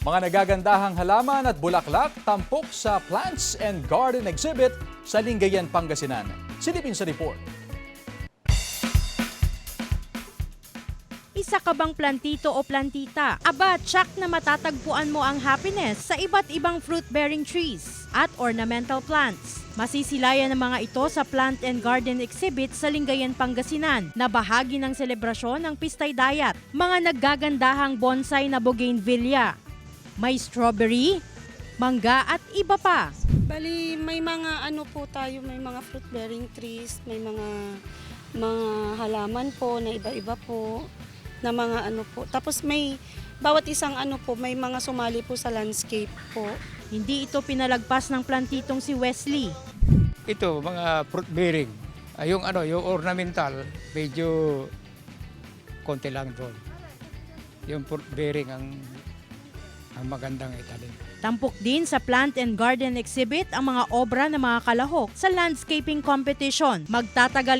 Mga nagagandahang halaman at bulaklak tampok sa Plants and Garden Exhibit sa Lingayen, Pangasinan. Silipin sa report. Isa ka bang plantito o plantita? Aba, tsak na matatagpuan mo ang happiness sa iba't ibang fruit-bearing trees at ornamental plants. Masisilayan ng mga ito sa Plant and Garden Exhibit sa Lingayen, Pangasinan na bahagi ng selebrasyon ng Pistay Dayat. Mga naggagandahang bonsai na bougainvillea. May strawberry, mangga at iba pa. Bali, may mga ano po tayo, may mga fruit-bearing trees, may mga halaman po na iba-iba po, na mga ano po. Tapos may, bawat isang ano po, may mga sumali po sa landscape po. Hindi ito pinalagpas ng plantitong si Wesley. Ito, mga fruit bearing. Yung ornamental, medyo konti lang doon. Yung fruit bearing ang magandang italim. Tampok din sa Plant and Garden Exhibit ang mga obra ng mga kalahok sa landscaping competition. Magtatagal